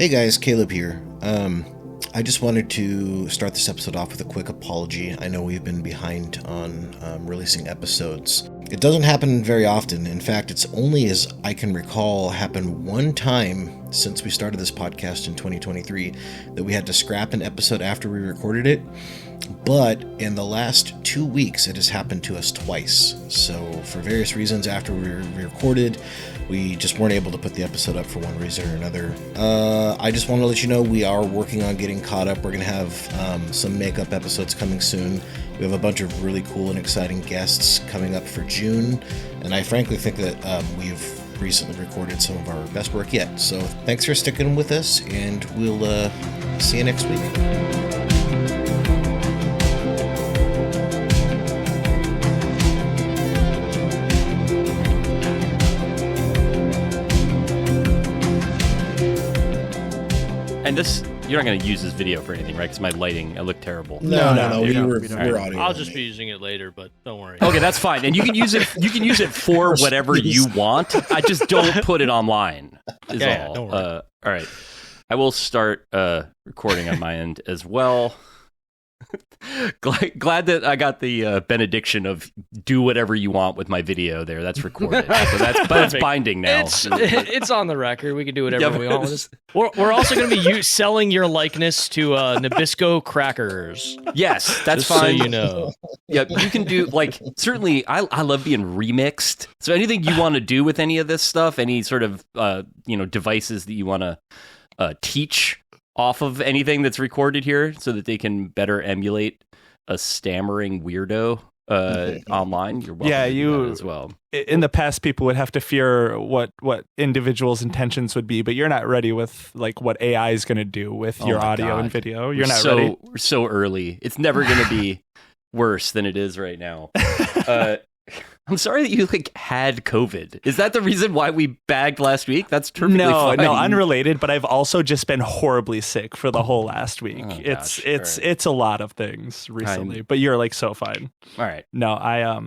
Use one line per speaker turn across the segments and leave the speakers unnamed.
Hey guys, Caleb here. I just wanted to start this episode off with a quick apology. I know we've been behind on releasing episodes. It doesn't happen very often. In fact, it's only, as I can recall, happened one time since we started this podcast in 2023 that we had to scrap an episode after we recorded it. But in the last 2 weeks, it has happened to us twice. So for various reasons, after we recorded, we just weren't able to put the episode up for one reason or another. I just want to let you know we are working on getting caught up. We're going to have some makeup episodes coming soon. We have a bunch of really cool and exciting guests coming up for June. And I frankly think that we've recently recorded some of our best work yet. So thanks for sticking with us, and we'll see you next week.
And this, you're not going to use this video for anything, right? Because my lighting, I look terrible.
No. We're audio.
I'll just be using it later, but don't worry.
Okay, that's fine. And you can use it. You can use it for whatever you want. I just don't put it online. Is all.
Don't worry.
All right. I will start recording on my end as well. Glad that I got the benediction of do whatever you want with my video there. That's recorded. So that's binding now.
It's on the record. We can do whatever we want with this. We're also going to be selling your likeness to Nabisco crackers.
Yes, that's
just
fine.
So you know.
Yeah, you can do, certainly, I love being remixed. So anything you want to do with any of this stuff, any sort of, devices that you want to teach off of anything that's recorded here so that they can better emulate a stammering weirdo online, you're welcome to do that as well.
In the past, people would have to fear what individuals' intentions would be, but you're not ready with what AI is going to do with your audio and video. You're not ready.
We're so early. It's never going to be worse than it is right now. I'm sorry that you had COVID. Is that the reason why we bagged last week? That's perfectly fine.
No, unrelated. But I've also just been horribly sick for the whole last week.
Oh,
it's a lot of things recently. But you're so fine.
All right.
No, I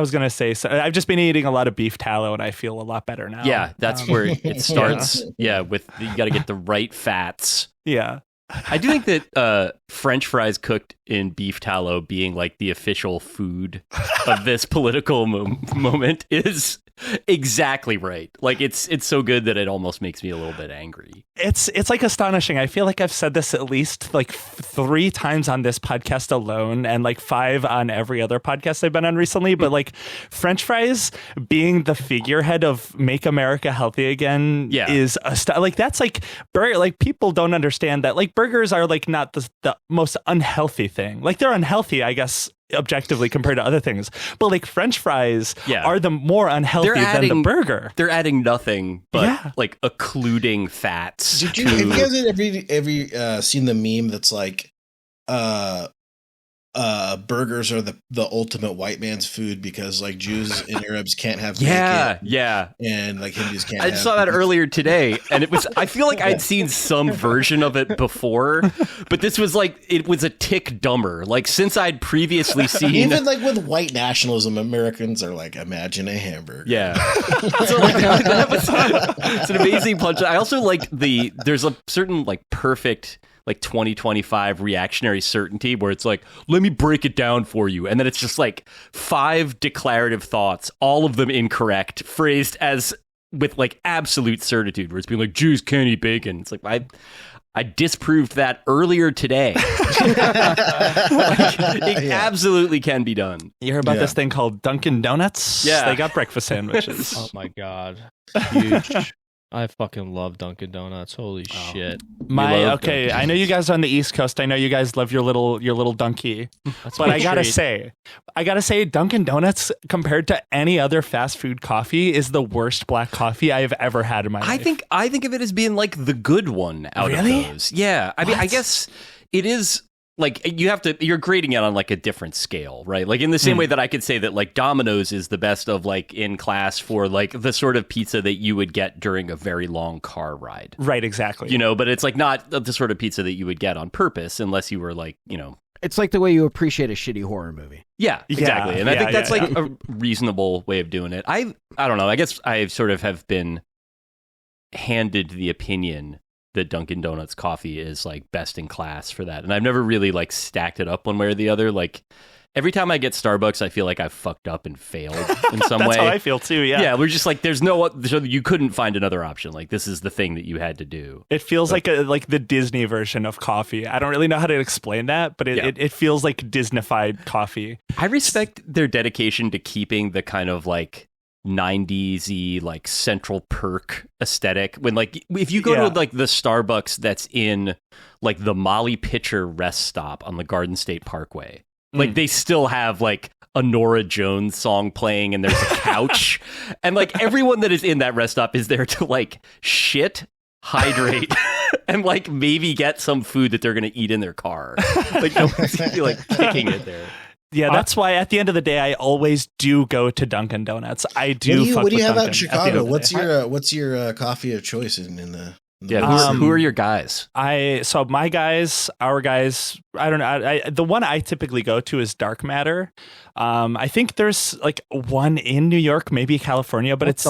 was gonna say, so I've just been eating a lot of beef tallow, and I feel a lot better now.
Yeah, that's where it starts. Yeah, with you got to get the right fats.
Yeah.
I do think that French fries cooked in beef tallow being the official food of this political moment is exactly right. It's so good that it almost makes me a little bit angry.
It's astonishing. I feel like I've said this at least 3 times on this podcast alone, and 5 on every other podcast I've been on recently. But French fries being the figurehead of Make America Healthy Again is that's burger. People don't understand that burgers are not the most unhealthy thing. They're unhealthy, I guess, objectively compared to other things, but French fries are the more unhealthy than the burger.
They're adding nothing but occluding fats.
Have you guys ever seen the meme that's burgers are the ultimate white man's food because Jews and Arabs can't have bacon. And Hindus can't.
I saw that earlier today, and it was. I feel like I'd seen some version of it before, but this was it was a tick dumber. Since I'd previously seen,
even with white nationalism, Americans are imagine a hamburger.
Yeah, so that was it's an amazing punch. I also there's a certain perfect 2025 reactionary certainty where it's let me break it down for you, and then it's just 5 declarative thoughts, all of them incorrect, phrased as with absolute certitude, where it's being Jews can't eat bacon. It's I disproved that earlier today. It absolutely can be done.
You heard about this thing called Dunkin' Donuts?
Yeah,
they got breakfast sandwiches.
Oh my god, huge. I fucking love Dunkin' Donuts. Holy shit.
I know you guys are on the East Coast. I know you guys love your little Dunky. But I gotta say, Dunkin' Donuts, compared to any other fast food coffee, is the worst black coffee I have ever had in my life.
I think of it as being the good one out of those. Yeah. I mean, I guess it is. You're grading it on a different scale, right? In the same way that I could say that Domino's is the best of in class for the sort of pizza that you would get during a very long car ride.
Right, exactly.
But it's not the sort of pizza that you would get on purpose unless you were
It's the way you appreciate a shitty horror movie.
Yeah, exactly. And I think that's a reasonable way of doing it. I don't know. I guess I sort of have been handed the opinion that Dunkin' Donuts coffee is like best in class for that. And I've never really like stacked it up one way or the other. Like every time I get Starbucks, I feel like I've fucked up and failed in some way.
That's how I feel too. Yeah.
Yeah. We're just like, you couldn't find another option. Like this is the thing that you had to do.
It feels like the Disney version of coffee. I don't really know how to explain that, but it feels like Disneyfied coffee.
I respect their dedication to keeping the kind of like 90s-y like Central Perk aesthetic. When like if you go to like the Starbucks that's in like the Molly Pitcher rest stop on the Garden State Parkway, like they still have like a Nora Jones song playing and there's a couch and like everyone that is in that rest stop is there to like shit, hydrate and like maybe get some food that they're gonna eat in their car. Like no one's gonna be like kicking it there.
Yeah, that's why at the end of the day, I always do go to Dunkin' Donuts. I do.
What do you have out
Dunkin'
in Chicago? What's your coffee of choice in the
who are your guys?
My guys, our guys. I don't know. The one I typically go to is Dark Matter. I think there's like one in New York, maybe California, but it's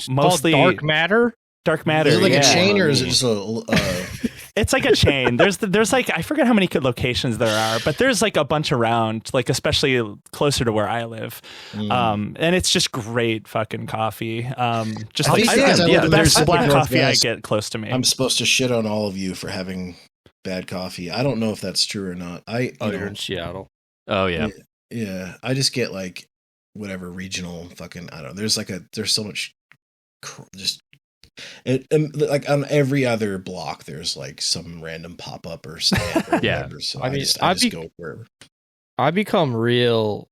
mostly
Dark Matter.
Dark Matter.
Is it like a chain or is it just a?
It's like a chain. There's like, I forget how many locations there are, but there's like a bunch around, like especially closer to where I live. And it's just great fucking coffee. Just like the best black coffee I get close to me.
I'm supposed to shit on all of you for having bad coffee. I don't know if that's true or not.
You're in Seattle.
Oh yeah.
Yeah. I just get like whatever regional fucking, I don't know. There's so much just like on every other block there's like some random pop-up or stand or whatever, so I just go wherever.
I become real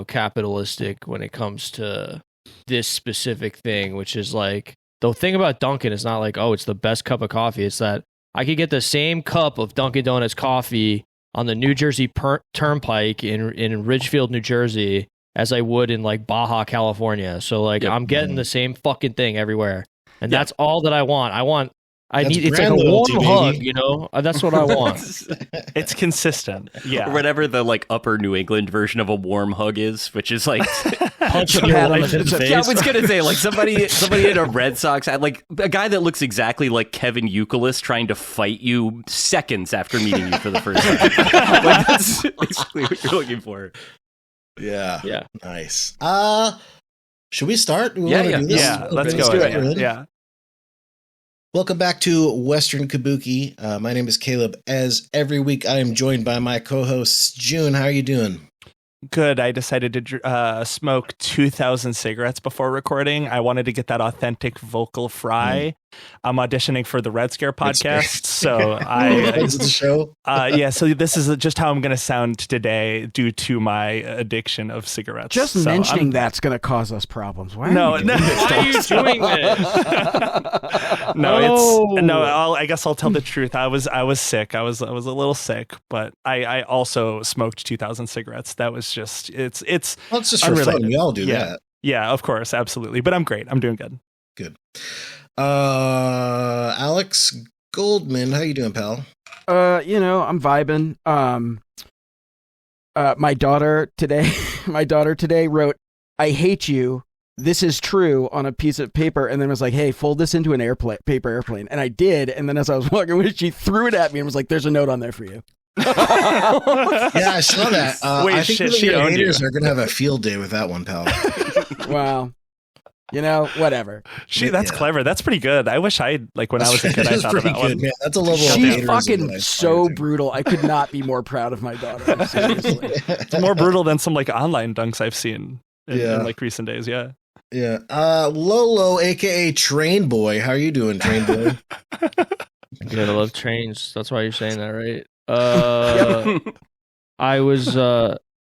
capitalistic when it comes to this specific thing, which is like the thing about Dunkin' is not like, oh, it's the best cup of coffee. It's that I could get the same cup of Dunkin' Donuts coffee on the New Jersey Turnpike in Ridgefield, New Jersey, as I would in like Baja, California. So like I'm getting the same fucking thing everywhere. And that's all that I want. It's like a warm hug, That's what I want.
It's consistent. Yeah.
Or whatever the like upper New England version of a warm hug is, which is like
punch a pat on the face.
Yeah, I was gonna say like somebody in a Red Sox hat, like a guy that looks exactly like Kevin Youkilis trying to fight you seconds after meeting you for the first time. Like that's basically what you're looking for.
Yeah.
Yeah.
Nice. Should we start?
Do this? Yeah, let's go. Yeah.
Welcome back to Western Kabuki. My name is Caleb. As every week, I am joined by my co-hosts. June, how are you doing?
Good. I decided to smoke 2,000 cigarettes before recording. I wanted to get that authentic vocal fry. I'm auditioning for the Red Scare podcast, so
Is it the show?
So this is just how I'm going to sound today due to my addiction of cigarettes.
Just mentioning that's going to cause us problems. Why
are you doing this?
I guess I'll tell the truth. I was sick. I was a little sick, but I also smoked 2,000 cigarettes. That was just it's
just for fun. We all do that.
Yeah, of course, absolutely. But I'm great. I'm doing good.
Good. Alex Goldman, how you doing, pal?
I'm vibing. My daughter today wrote, "I hate you. This is true" on a piece of paper, and then was like, "Hey, fold this into an paper airplane." And I did, and then as I was walking away, she threw it at me and was like, "There's a note on there for you."
Yeah, I saw that. I think your haters are gonna have a field day with that one, pal.
Wow. Whatever.
That's clever. That's pretty good. I wish when I was a kid, I thought of that one.
Man. That's a level of
She's fucking so brutal. I could not be more proud of my daughter. Seriously.
It's more brutal than some online dunks I've seen in recent days. Yeah.
Yeah. Lolo, aka Train Boy. How are you doing, Train Boy?
Good. I love trains. That's why you're saying that, right?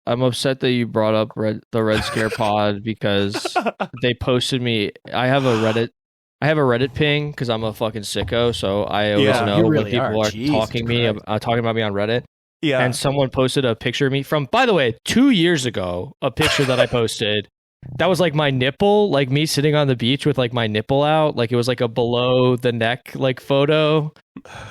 I'm upset that you brought up the Red Scare pod because they posted me. I have a Reddit ping because I'm a fucking sicko, so I always know when people are talking about me on Reddit.
Yeah.
And someone posted a picture of me from, by the way, 2 years ago, a picture that I posted. That was like my nipple, like me sitting on the beach with like my nipple out. Like it was like a below the neck like photo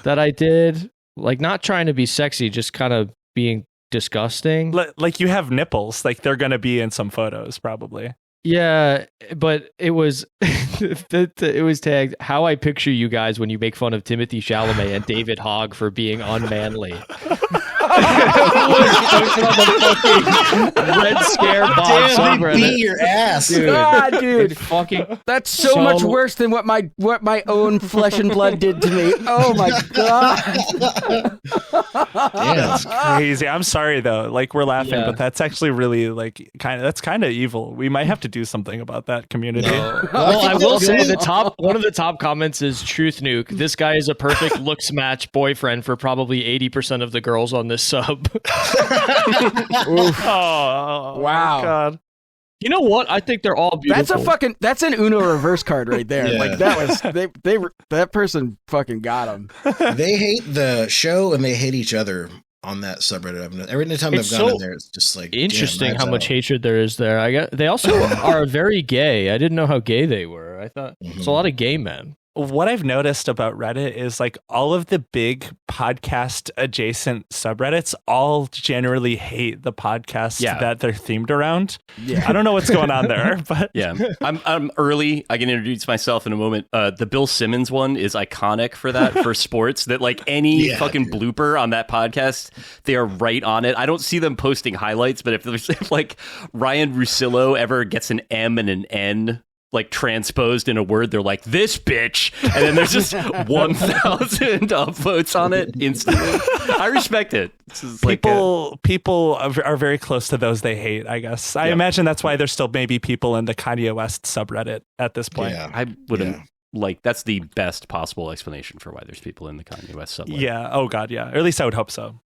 that I did. Like not trying to be sexy, just kind of being disgusting.
Like you have nipples, like they're gonna be in some photos probably.
Yeah, but it was it was tagged how I picture you guys when you make fun of Timothy Chalamet and David Hogg for being unmanly. Red Scare box
Damn, they
subreddit.
beat your ass.
Dude,
God, dude.
it fucking
That's so much worse than what my own flesh and blood did to me. Oh my god.
Damn.
Crazy. I'm sorry though. Like we're laughing,
Yeah.
but that's actually really like that's kind of evil. We might have to do something about that community.
Well, I will say one of the top comments is Truth Nuke. This guy is a perfect looks match boyfriend for probably 80% of the girls on this sub.
Oh
Wow.
God.
You know what? I think they're all beautiful.
That's an Uno reverse card right there.
Yeah.
Like that person fucking got him.
They hate the show and they hate each other on that subreddit. Every time
It's
I've gone
so
in there, it's just like
interesting
damn,
how
knives
much
out.
hatred there is there. I got they also are very gay. I didn't know how gay they were. I thought it's a lot of gay men.
What I've noticed about Reddit is like all of the big podcast adjacent subreddits all generally hate the podcast that they're themed around.
Yeah.
I don't know what's going on there, but
Yeah, I'm early. I can introduce myself in a moment. The Bill Simmons one is iconic for that, for sports. That like any fucking blooper on that podcast, they are right on it. I don't see them posting highlights, but if like Ryan Russillo ever gets an M and an N like transposed in a word, they're like, this bitch, and then there's just 1,000 upvotes on it instantly. I respect it. This is
people are very close to those they hate, I guess. I imagine that's why there's still maybe people in the Kanye West subreddit at this point.
Yeah.
I wouldn't like that's the best possible explanation for why there's people in the Kanye West subreddit.
Yeah. Oh God. Yeah. Or at least I would hope so.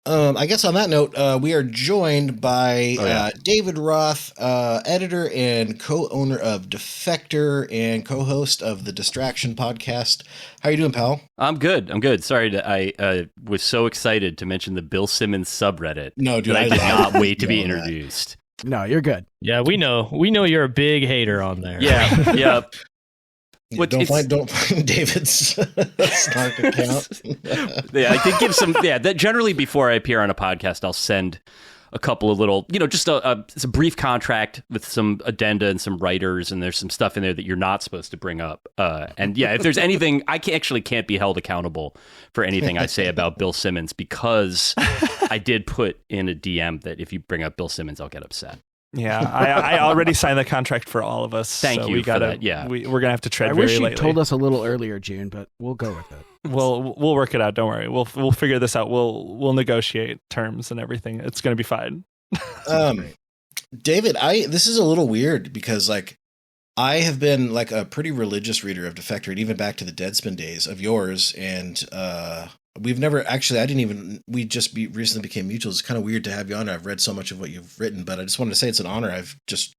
I guess on that note, we are joined by David Roth, editor and co-owner of Defector and co-host of the Distraction podcast. How are you doing, pal?
I'm good. Sorry, I was so excited to mention the Bill Simmons subreddit.
No, dude,
that I did not wait to be
know that.
introduced.
No, you're good.
Yeah, we know you're a big hater on there.
Yeah, yeah.
Yeah, don't find David's snark account.
Yeah, I did give some. Yeah, that generally before I appear on a podcast, I'll send a couple of little, just it's a brief contract with some addenda and some writers, and there's some stuff in there that you're not supposed to bring up. And yeah, if there's anything, I can't be held accountable for anything I say about Bill Simmons, because I did put in a DM that if you bring up Bill Simmons, I'll get upset.
Yeah, I already signed the contract for all of us.
Thank you
we
for that. Yeah,
we're gonna have to tread
I
very
wish you
lightly.
told us a little earlier, June, but we'll go with it.
We'll work it out. Don't worry. We'll figure this out. We'll negotiate terms and everything. It's gonna be fine.
David, this is a little weird because like I have been like a pretty religious reader of Defector, and even back to the Deadspin days of yours, and we've never actually. We just recently became mutuals. It's kind of weird to have you on. I've read so much of what you've written, but I just wanted to say it's an honor. I've just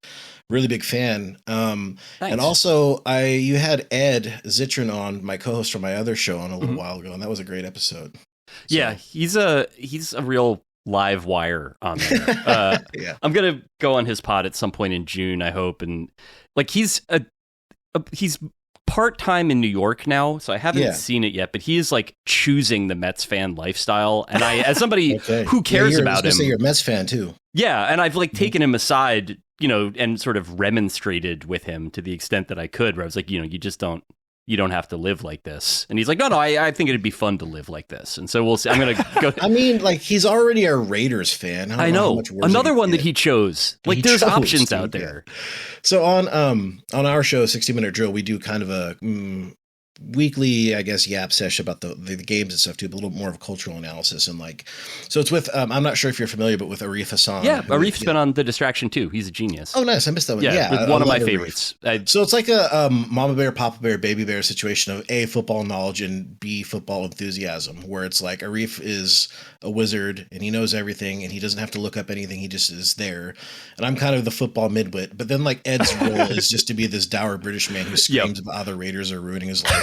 really big fan. And also you had Ed Zitron on, my co-host from my other show, on a little while ago, and that was a great episode. So.
Yeah, he's a real live wire on there.
Yeah.
I'm gonna go on his pod at some point in June, I hope, and like he's part-time in New York now, so I haven't seen it yet, but he is like choosing the Mets fan lifestyle, and I, as somebody who cares about him,
you're a Mets fan too.
Yeah, and I've like taken him aside, and sort of remonstrated with him to the extent that I could, where I was like, you don't have to live like this. And he's like, no, I think it'd be fun to live like this. And so we'll see. I'm going to go.
I mean, like, he's already a Raiders fan.
I know. Another one that he chose. Like, there's options out there.
So on our show, 60-Minute Drill, we do kind of a weekly, I guess, yap sesh about the games and stuff too, but a little more of a cultural analysis. And like, so it's with, I'm not sure if you're familiar, but with Arif Hassan.
Yeah, Arif's been on The Distraction too. He's a genius.
Oh, nice. I missed that one.
Yeah, one of my favorites.
So it's like a mama bear, papa bear, baby bear situation of A, football knowledge, and B, football enthusiasm, where it's like Arif is a wizard and he knows everything and he doesn't have to look up anything. He just is there. And I'm kind of the football midwit. But then like Ed's role is just to be this dour British man who screams about how the Raiders are ruining his life.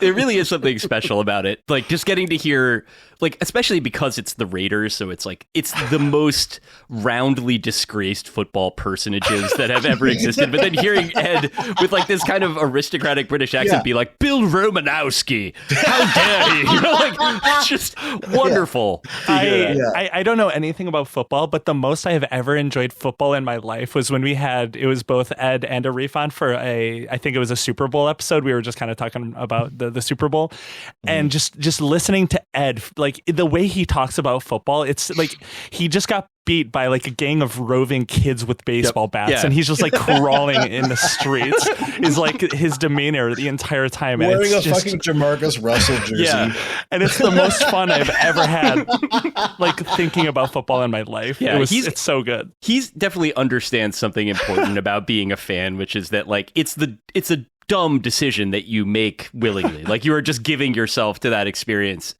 There really is something special about it. Like just getting to hear, like, especially because it's the Raiders, so it's like it's the most roundly disgraced football personages that have ever existed. But then hearing Ed with like this kind of aristocratic British accent be like, Bill Romanowski, how dare you? You know, like it's just wonderful.
I don't know anything about football, but the most I have ever enjoyed football in my life was when it was both Ed and Arif on for I think it was a Super Bowl episode. We were just kind of talking about the Super Bowl, and just listening to Ed, like the way he talks about football, it's like he just got beat by like a gang of roving kids with baseball bats, and he's just like crawling in the streets is like his demeanor the entire time, and
wearing a fucking Jamarcus Russell jersey.
And it's the most fun I've ever had like thinking about football in my life. It's so good.
He's definitely understands something important about being a fan, which is that like it's a dumb decision that you make willingly. Like you are just giving yourself to that experience.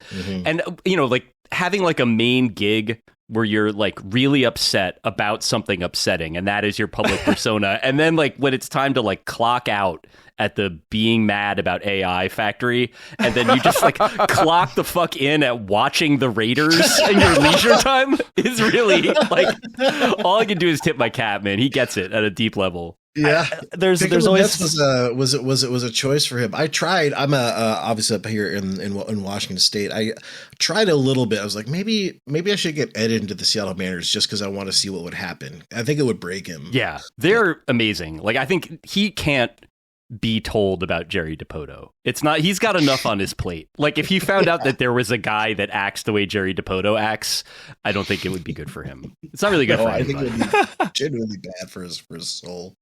And you know, like having like a main gig where you're like really upset about something upsetting, and that is your public persona. And then like when it's time to like clock out at the being mad about AI factory, and then you just like clock the fuck in at watching the Raiders in your leisure time is really like all I can do is tip my cap, man. He gets it at a deep level.
Yeah,
there's always
was a choice for him. I tried. I'm obviously up here in Washington State. I tried a little bit. I was like, maybe I should get Ed into the Seattle Mariners just because I want to see what would happen. I think it would break him.
Yeah, they're amazing. Like I think he can't be told about Jerry Dipoto. It's not, he's got enough on his plate. Like if he found out that there was a guy that acts the way Jerry Dipoto acts, I don't think it would be good for him. It's not really good for him.
I think it would be genuinely bad for his soul.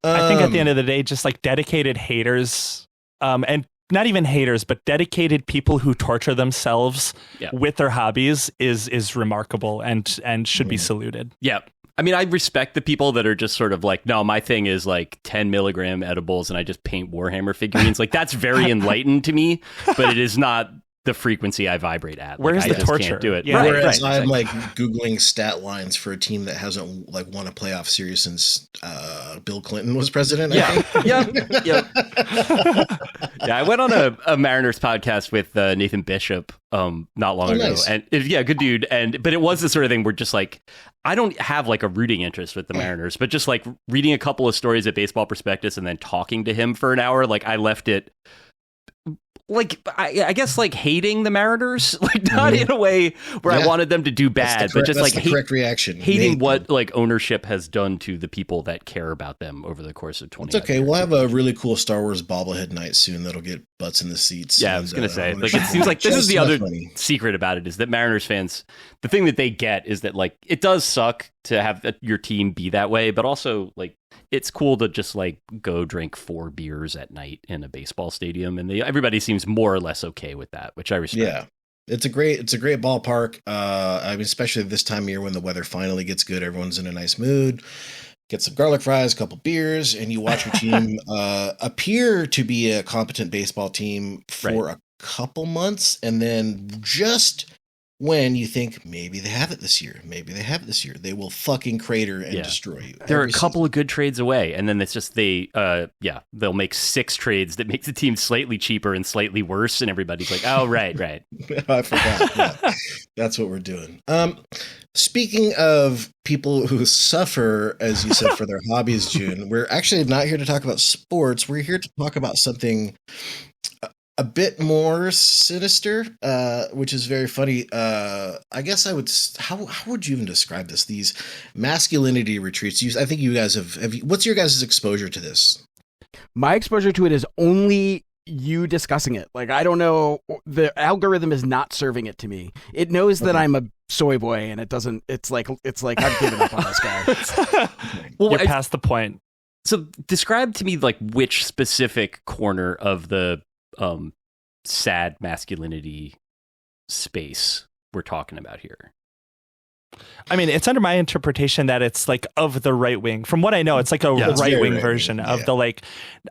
I think at the end of the day, just like dedicated haters, and not even haters, but dedicated people who torture themselves with their hobbies is remarkable and should be saluted.
Yeah. I mean, I respect the people that are just sort of like, no, my thing is like 10 milligram edibles and I just paint Warhammer figurines. Like that's very enlightened to me, but it is not the frequency I vibrate at.
Where's
like,
the torture?
Can't do it.
Yeah.
Whereas I'm like Googling stat lines for a team that hasn't like won a playoff series since Bill Clinton was president. I think.
Yeah, I went on a Mariners podcast with Nathan Bishop not long ago.
Nice.
And good dude. But it was the sort of thing where just like, I don't have like a rooting interest with the Mariners, but just like reading a couple of stories at Baseball Prospectus and then talking to him for an hour, like I left it like I guess like hating the Mariners, like not in a way where I wanted them to do bad, but just like
the correct reaction.
Hating what like ownership has done to the people that care about them over the course of 20 years.
It's okay. We'll have a really cool Star Wars bobblehead night soon that'll get butts in the seats.
Yeah, I was gonna say, like it seems like this is the other secret about it is that Mariners fans, the thing that they get is that like it does suck to have your team be that way, but also like it's cool to just like go drink 4 beers at night in a baseball stadium, and everybody seems more or less okay with that, which I respect.
Yeah, it's a great ballpark. I mean, especially this time of year when the weather finally gets good, everyone's in a nice mood. Get some garlic fries, a couple beers, and you watch your team appear to be a competent baseball team for a couple months, and then just when you think maybe they have it this year, they will fucking crater and destroy you.
There are a couple of good trades away, and then it's just they'll make 6 trades that make the team slightly cheaper and slightly worse, and everybody's like, oh, right.
I forgot. Yeah. That's what we're doing. Speaking of people who suffer, as you said, for their hobbies, June, we're actually not here to talk about sports. We're here to talk about something a bit more sinister, which is very funny. I guess I would. How would you even describe this? These masculinity retreats. I think you guys have. What's your guys' exposure to this?
My exposure to it is only you discussing it. Like I don't know. The algorithm is not serving it to me. It knows that I'm a soy boy, and it doesn't. It's like I've given up on this guy.
Well, you're past the point.
So describe to me like which specific corner of the sad masculinity space we're talking about here.
I mean, it's under my interpretation that it's like of the right wing. From what I know, it's like a right wing version of the like.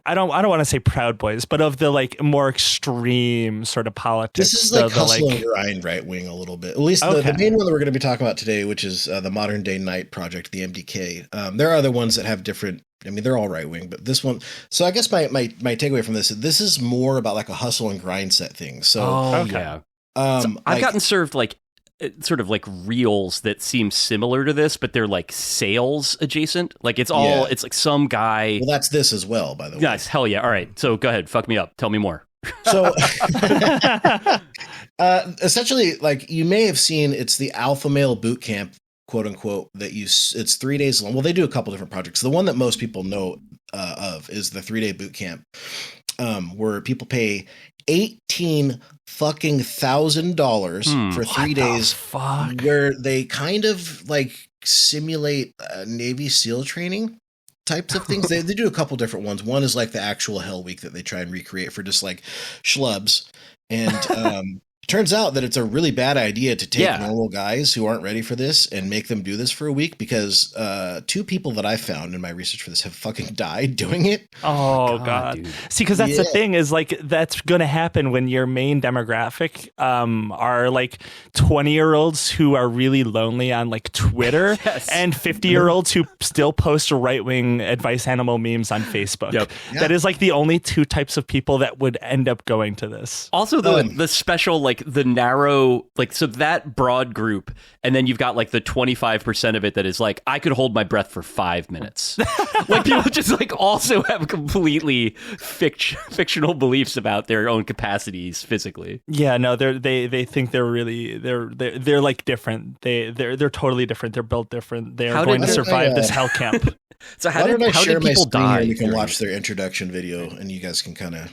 I don't want to say Proud Boys, but of the like more extreme sort of politics.
This is like hustle and grind right wing a little bit. At least the main one that we're going to be talking about today, which is the Modern Day Night Project, the MDK. There are other ones that have different I mean, they're all right wing, but this one. So I guess my takeaway from this is more about like a hustle and grind set thing. So
yeah. So I've gotten served like sort of like reels that seem similar to this, but they're like sales adjacent. Like it's like some guy.
Well, that's this as well, by the way.
Nice, hell yeah! All right, so go ahead, fuck me up. Tell me more.
So essentially, like you may have seen, it's the Alpha Male Boot Camp, quote unquote, it's 3 days long. Well, they do a couple different projects. The one that most people know of is the 3-day boot camp, where people pay $18,000 for 3 days, where they kind of like simulate Navy SEAL training types of things. They do a couple different ones. One is like the actual Hell Week that they try and recreate for just like schlubs. And turns out that it's a really bad idea to take normal guys who aren't ready for this and make them do this for a week, because 2 people that I found in my research for this have fucking died doing it.
Oh God. See, because that's the thing, is like that's going to happen when your main demographic are like 20-year-olds who are really lonely on like Twitter and 50-year-olds who still post right-wing advice animal memes on Facebook. That is like the only 2 types of people that would end up going to this.
Also, the special, like the narrow, like, so that broad group, and then you've got like the 25% of it that is like, I could hold my breath for 5 minutes. Like people just like also have completely fictional beliefs about their own capacities physically.
Yeah, no, they think they're really they're like different. They're totally different. They're built different. They're going to survive this hell camp.
So how did people die?
You can watch their introduction video, and you guys can kind of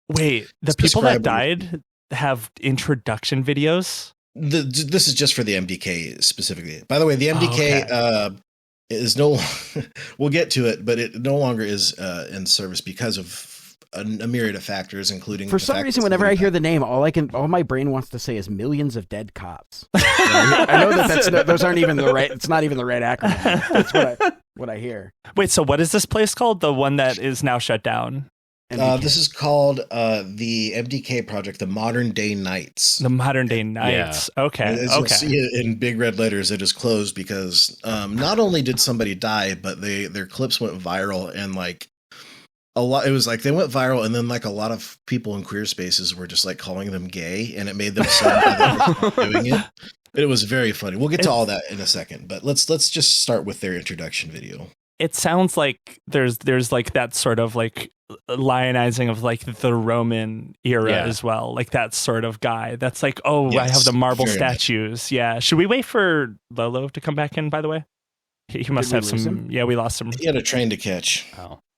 wait. The people that died have introduction videos.
This is just for the MDK specifically. By the way, the MDK is no. We'll get to it, but it no longer is in service because of a myriad of factors, including.
For some reason, whenever I hear the name, all my brain wants to say is millions of dead cops. I know that those aren't even the right. It's not even the right acronym. That's what I hear.
Wait, so what is this place called? The one that is now shut down?
This is called the MDK project, the Modern Day Knights.
The Modern Day Knights. Yeah. Okay.
As you'll see it in big red letters, it is closed because not only did somebody die, but their clips went viral, and like a lot. It was like they went viral, and then like a lot of people in queer spaces were just like calling them gay, and it made them sad doing it. But it was very funny. We'll get to all that in a second, but let's just start with their introduction video.
It sounds like there's like that sort of like lionizing of like the Roman era as well, like that sort of guy that's like, I have the marble statues much. Yeah, should we wait for Lolo to come back in, by the way? He must have some. Yeah, we lost him.
He had a train to catch.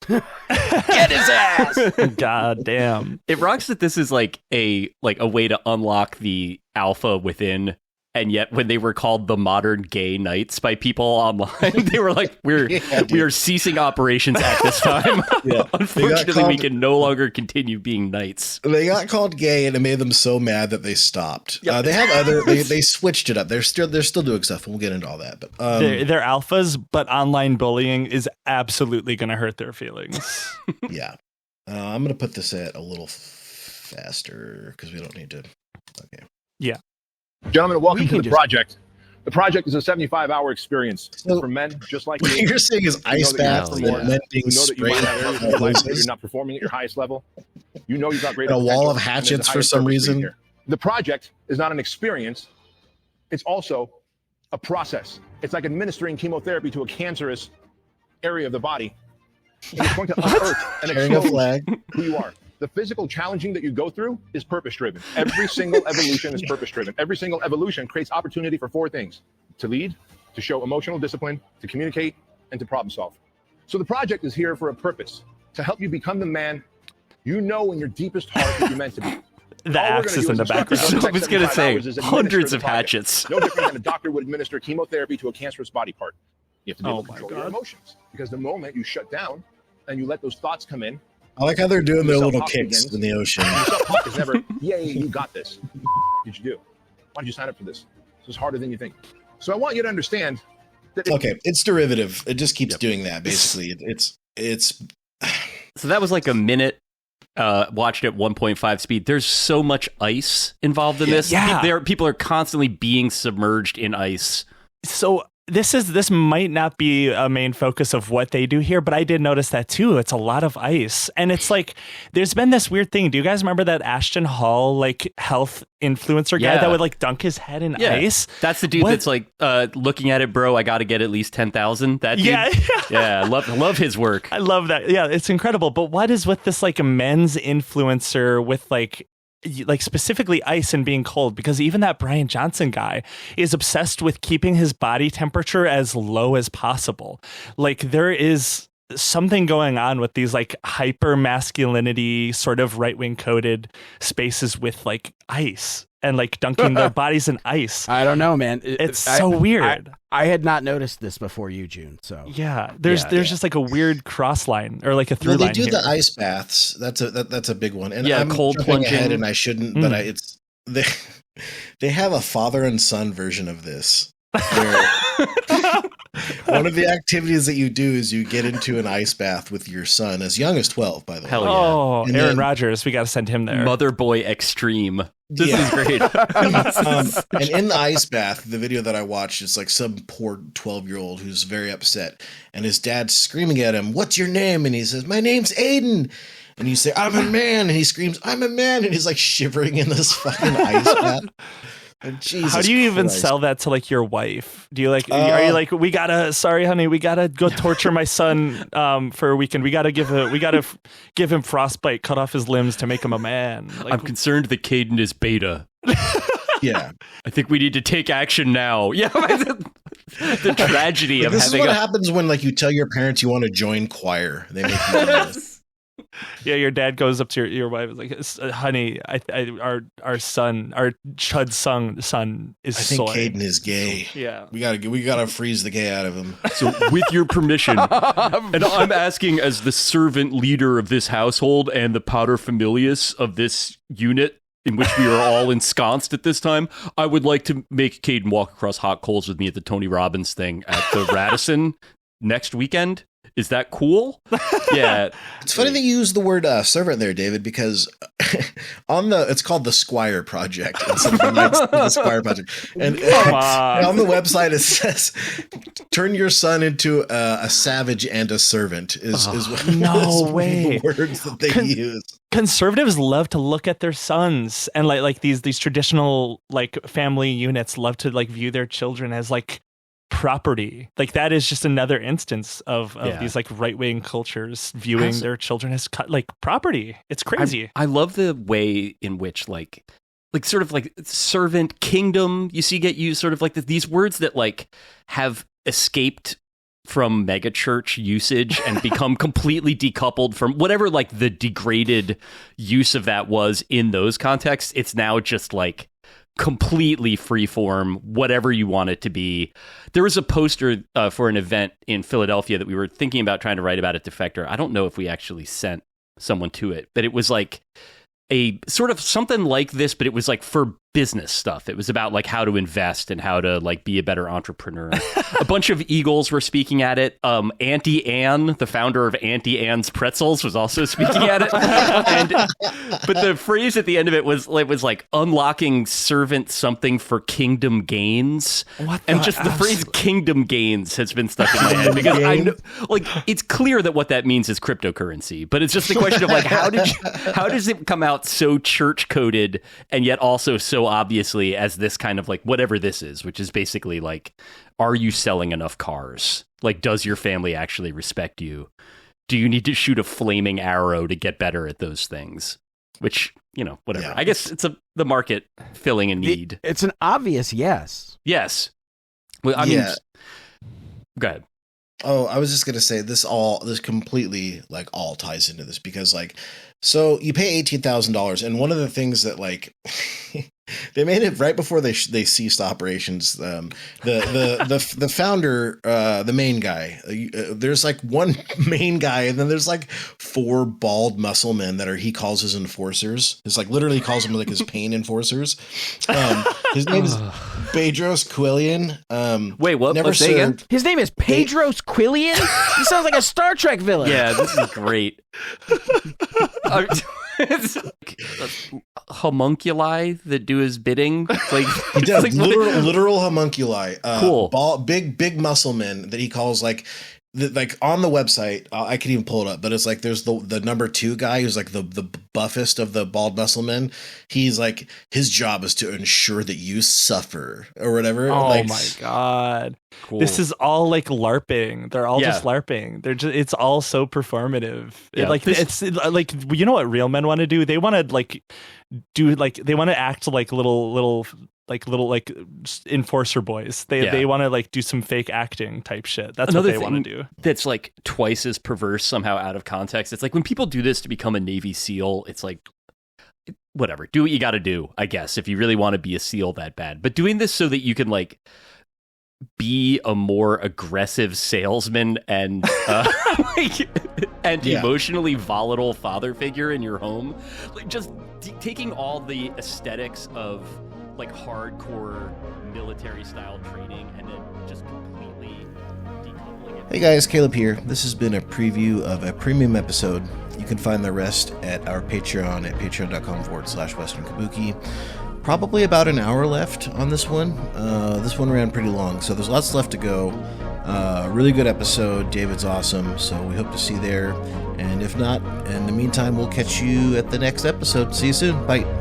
Get his ass.
God damn.
It rocks that this is like a way to unlock the alpha within. And yet, when they were called the Modern Gay Knights by people online, they were like, "We are ceasing operations at this time. Unfortunately, we can no longer continue being knights."
They got called gay, and it made them so mad that they stopped. Yep. They have they switched it up. They're still doing stuff. We'll get into all that. But
they're alphas, but online bullying is absolutely going to hurt their feelings.
Yeah, I'm going to put this at a little faster because we don't need to. Okay.
Yeah.
Gentlemen, welcome to the project. The project is a 75-hour experience for men just like you.
You're saying is ice baths and men being sprayed.
You're not performing at your highest level. You know you've got great.
A wall of hatchets for some reason.
The project is not an experience. It's also a process. It's like administering chemotherapy to a cancerous area of the body. And it's going to unearth and expose who you are. The physical challenging that you go through is purpose-driven. Every single evolution is purpose-driven. Every single evolution creates opportunity for 4 things: to lead, to show emotional discipline, to communicate, and to problem solve. So the project is here for a purpose, to help you become the man you know in your deepest heart that you're meant to be.
The axe is in the background.
So I was going to say, hundreds of hatchets.
No different than a doctor would administer chemotherapy to a cancerous body part. You have to be able to control your emotions. Because the moment you shut down and you let those thoughts come in,
I like how they're doing their little kicks in the ocean.
Your self-talk is never, yay, you got this. What did you do? Why did you sign up for this? This is harder than you think. So I want you to understand that.
It's derivative. It just keeps doing that. Basically, it's.
So that was like a minute. Watched at 1.5 speed. There's so much ice involved in this.
Yeah.
People are constantly being submerged in ice.
So this might not be a main focus of what they do here, but I did notice that too. It's a lot of ice. And it's like, there's been this weird thing. Do you guys remember that Ashton Hall, like health influencer guy that would like dunk his head in ice?
That's the dude that's like, looking at it, bro, I got to get at least 10,000. That dude? Yeah. I love his work.
I love that. Yeah, it's incredible. But what is with this like men's influencer with like specifically ice and being cold? Because even that Brian Johnson guy is obsessed with keeping his body temperature as low as possible. Like there is something going on with these like hyper masculinity sort of right-wing coded spaces with like ice and like dunking their bodies in ice.
I don't know, man.
It's so weird.
I had not noticed this before you, June. So
yeah, there's just like a weird cross line or like a through line.
They do the ice baths. That's a big one. And I'm
cold plunging
ahead, and I shouldn't, but they have a father and son version of this. Where one of the activities that you do is you get into an ice bath with your son, as young as 12, by the way.
Hell yeah.
Oh, and Aaron Rodgers, we got to send him there.
Mother boy extreme. This is great.
And in the ice bath, the video that I watched, it's like some poor 12-year-old who's very upset, and his dad's screaming at him, "What's your name?" And he says, "My name's Aiden." And you say, "I'm a man," and he screams, "I'm a man," and he's like shivering in this fucking ice bath. Jesus
How do you even
Christ.
sell that to like your wife? Do you like, are you like, sorry, honey, we gotta go torture my son for a weekend. We gotta give him frostbite, cut off his limbs to make him a man. Like,
I'm concerned that Caden is beta.
Yeah.
I think we need to take action now. Yeah. The tragedy of
This
having
is what happens when like you tell your parents you want to join choir. They make you do this.
Yeah, your dad goes up to your wife, is like, "Honey, our son, our chud son is
I think
soy."
Caden is gay.
Yeah,
we gotta freeze the gay out of him.
So, with your permission, and I'm asking as the servant leader of this household and the paterfamilias of this unit in which we are all ensconced at this time, I would like to make Caden walk across hot coals with me at the Tony Robbins thing at the Radisson next weekend. Is that cool? Yeah.
It's funny that you use the word servant there, David, because it's called the Squire Project instead of the Squire Project. And on the website it says, "Turn your son into a savage and a servant." Is one of the words that they use.
Conservatives love to look at their sons, and like these traditional like family units love to like view their children as like property. Like that is just another instance of these like right-wing cultures viewing their children as like property. It's crazy.
I love the way in which like sort of like servant, kingdom, you see get used sort of like these words that like have escaped from megachurch usage and become completely decoupled from whatever like the degraded use of that was in those contexts. It's now just like completely freeform, whatever you want it to be. There was a poster for an event in Philadelphia that we were thinking about trying to write about at Defector. I don't know if we actually sent someone to it, but it was like a sort of something like this, but it was like for business stuff. It was about like how to invest and how to like be a better entrepreneur. A bunch of Eagles were speaking at it. Auntie Anne, the founder of Auntie Anne's Pretzels, was also speaking at it. But the phrase at the end of it was like unlocking servant something for kingdom gains. And just the phrase kingdom gains has been stuck in my head because I know, like, it's clear that what that means is cryptocurrency, but it's just a question of like, how does it come out so church coded and yet also so obviously as this kind of like whatever this is, which is basically like, are you selling enough cars? Like, does your family actually respect you? Do you need to shoot a flaming arrow to get better at those things? Which, you know, whatever. Yeah. I guess it's the market filling a need.
It's an obvious yes.
Yes. Well, I mean, go ahead.
Oh, I was just going to say this completely like all ties into this because like, so you pay $18,000 and one of the things that like they made it right before they ceased operations. The founder, the main guy, there's like one main guy and then there's like 4 bald muscle men that he calls his enforcers. It's like literally calls them like his pain enforcers. His name is Bedros Quillian.
Wait, what?
Never
say again?
His name is Bedros Quillian? He sounds like a Star Trek villain.
Yeah, this is great. homunculi that do his bidding? Like
He does
like,
literal homunculi.
Cool.
Big muscle men that he calls like on the website. I could even pull it up, but it's like there's the number 2 guy who's like the buffest of the bald muscle men. He's like his job is to ensure that you suffer or whatever.
Oh
like,
my god.
Cool.
This is all like LARPing. They're all
Yeah.
just LARPing. It's all so performative.
Yeah,
It's like, you know what real men want to do? They want to like do like they want to act like little enforcer boys. They want to like do some fake acting type shit. That's
Another
what they want to
thing
do.
that's like twice as perverse somehow out of context. It's like when people do this to become a Navy SEAL, it's like, whatever, do what you got to do, I guess, if you really want to be a SEAL that bad. But doing this so that you can like be a more aggressive salesman and emotionally volatile father figure in your home, like just taking all the aesthetics of like hardcore military style training and then just completely decoupling it.
Hey guys, Caleb here. This has been a preview of a premium episode. You can find the rest at our Patreon at patreon.com/Western Kabuki. Probably about an hour left on this one. This one ran pretty long, so there's lots left to go. Really good episode. David's awesome, so we hope to see you there. And if not, in the meantime, we'll catch you at the next episode. See you soon. Bye.